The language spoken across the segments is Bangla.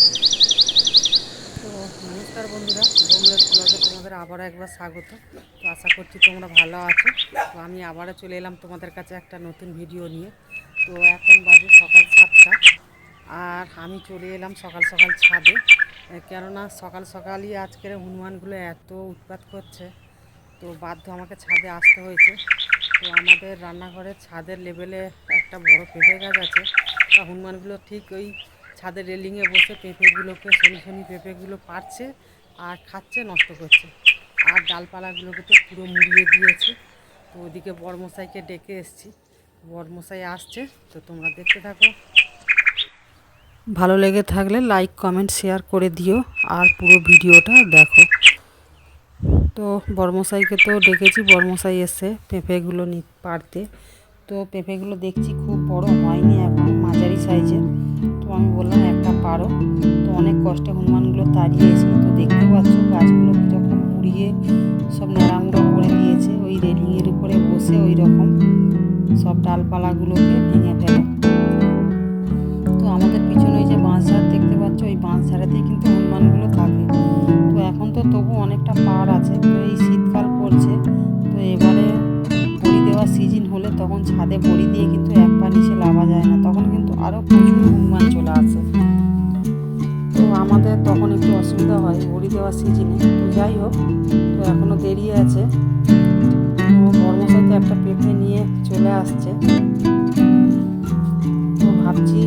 তো নমস্কার বন্ধুরা, বোমলেস ব্লগে তোমাদের আবারও একবার স্বাগত। তো আশা করছি তোমরা ভালো আছো। তো আমি আবারও চলে এলাম তোমাদের কাছে একটা নতুন ভিডিও নিয়ে। তো এখন বাজে সকাল 7টা, আর আমি চলে এলাম সকাল সকাল ছাদে। কেননা সকাল সকালই আজকের হনুমানগুলো এত উৎপাত করছে, তো বাধ্য আমাকে ছাদে আসতে হয়েছে। তো আমাদের রান্নাঘরের ছাদের লেভেলে একটা বড় পেঁপে গাছ আছে। তা হনুমানগুলো ঠিক ওই ছাদের রেলিংয়ে বসে পেঁপেগুলোকে শনি শনি পেঁপেগুলো পাড়ছে আর খাচ্ছে, নষ্ট করছে। আর ডালপালাগুলোকে তো পুরো মুড়িয়ে দিয়েছে। তো ওদিকে বড়মশাইকে ডেকে এসেছি, বড়মশাই আসছে। তো তোমরা দেখতে থাকো। ভালো লেগে থাকলে লাইক কমেন্ট শেয়ার করে দিও, আর পুরো ভিডিওটা দেখো। তো বড়মশাইকে তো ডেকেছি, বড়মশাই এসে পেঁপেগুলো পাড়তে। তো পেঁপেগুলো দেখছি খুব বড় হয়নি, এখন মাঝারি সাইজের। তো আমি বললাম একটা পারো। তো অনেক কষ্টে হনুমানগুলো তাড়িয়েছি। তো দেখতে পাচ্ছ গাছগুলো কীরকম মুড়িয়ে সব ন্যাড়ামুড়ো করে দিয়েছে। ওই রেলিংয়ের উপরে বসে ওই রকম সব ডালপালাগুলোকে ভেঙে ফেলে। তো আমাদের পিছনে ওই যে বাঁশঝাড় দেখতে পাচ্ছ, ওই বাঁশঝাড়াতেই কিন্তু হনুমানগুলো থাকে। তো এখন তো তবু অনেকটা পাড় আছে। তো এই শীতকাল পড়ছে, তো এবারে বড়ি দেওয়ার সিজন হলে তখন ছাদে বড়ি দিয়ে কিন্তু এক পা নিচে লাভা যায় না, তখন কিন্তু আরও প্রচুর হনুমান চলে আসে। তো আমাদের তখন একটু অসুবিধা হয় বড়ি দেওয়ার সিজনে। তো যাই হোক, তো এখনও দেরি আছে। তো বর্মশাই তো একটা পেঁপে নিয়ে চলে আসছে। তো ভাবছি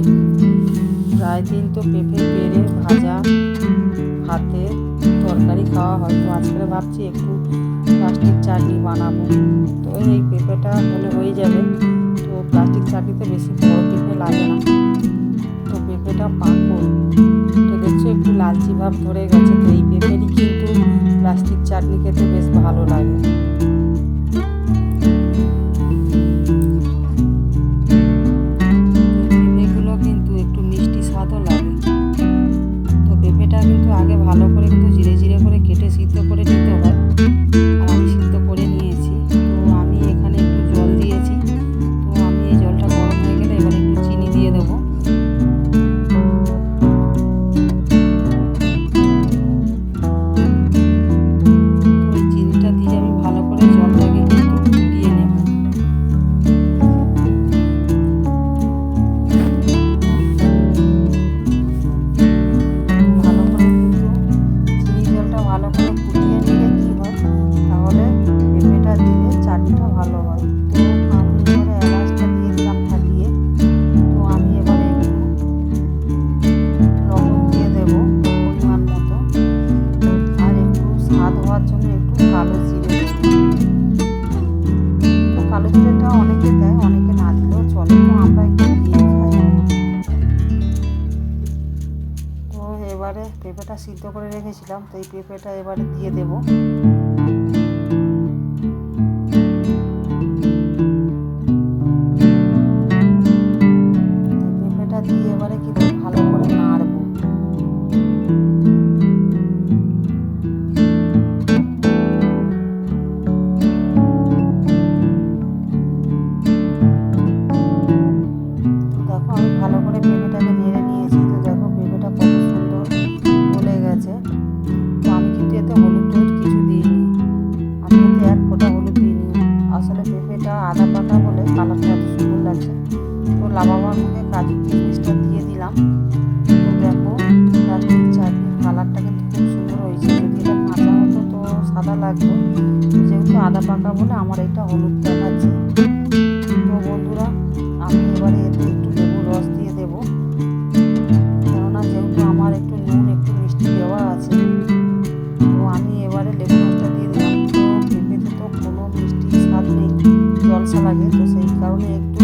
প্রায় দিন তো পেঁপে পেড়ে ভাজা ভাতে তরকারি খাওয়া হয়। তো আজকে ভাবছি একটু প্লাস্টিক চাটনি বানাবো। তো এই পেঁপেটা হলে হয়ে যাবে। তো প্লাস্টিক চাটনিতে বেশি বড় পেঁপে লাগে না। তো পেঁপেটা পাকো, তো দেখছো একটু লালচি ভাব ধরে গেছে। তো এই পেঁপেরই কিন্তু প্লাস্টিক চাটনি খেতে বেশ ভালো লাগে। পেঁপেগুলো কিন্তু একটু মিষ্টি স্বাদও লাগে। তো পেঁপেটা কিন্তু আগে ভালো করে কিন্তু জিরে জিরে করে কেটে সিদ্ধ করে নিতে হয়, আর আমি সিদ্ধ করে নিয়েছি। তো আমি এখানে একটু জল দিয়েছি। তো আমি এই জলটা গরম হয়ে গেলে এবার একটু চিনি দিয়ে দেবো। তো এই চিনিটা দিয়ে আমি ভালো করে জলটাকে কিন্তু ফুটিয়ে নেব। ভালো করে কিন্তু চিনি জলটা ভালো করে ফুটিয়ে নিলে কী হয়, তাহলে পেঁপেটা দিলে চাটনিটা ভালো হয়। তো আমি এবারে এলাচটা দিয়ে দিলাম ফাটিয়ে। তো আমি এবারে একটু লবণ দিয়ে দেবো পরিমাণ মতো, আর একটু স্বাদ হওয়ার জন্য একটু কালো জিরে দেবো। তো কালো জিরেটা অনেকে দেয়, অনেকে না দিলেও চলে। তো আমরা একটু দিয়ে খাই। তো এবারে পেঁপেটা সিদ্ধ করে রেখেছিলাম, তো এই পেঁপেটা এবারে দিয়ে দেবো। পেঁপেটা দিয়ে এবারে কিন্তু ভালো করে নাড়বো। দেখো আমি ভালো করে পেঁপেটাকে নেড়ে নিয়েছি। তো দেখো পেঁপেটা কত সুন্দর গলে গেছে। তো আমি কিন্তু এতে হলুদ টলুদ কিছু দিইনি, আমি এতে এক ফোঁটা হলুদ দিইনি। আসলে পেঁপেটা আদা পাকা বলে কালারটা এত সুন্দর লাগছে। তো লাবাবার মুখে কাজু কিশমিশটা দিয়ে দিলাম। তো দেখো প্লাস্টিক চাটনির কালারটা কিন্তু খুব সুন্দর হয়েছে। যদি এটা কাঁচা হতো তো সাদা লাগতো, যেহেতু আদা পাকা বলে আমার এটা হলুদ দেখাচ্ছে। তো বন্ধুরা, আমি এবারে এতে একটু লেবুর রস দিয়ে দেবো, কেননা যেহেতু আমার একটু নুন একটু মিষ্টি দেওয়া আছে। তো আমি এবারে লেবু রসটা দিয়ে দিলাম। তো পেঁপেতে তো কোনো মিষ্টি স্বাদ নেই, জলসা লাগে। তো সেই কারণে একটু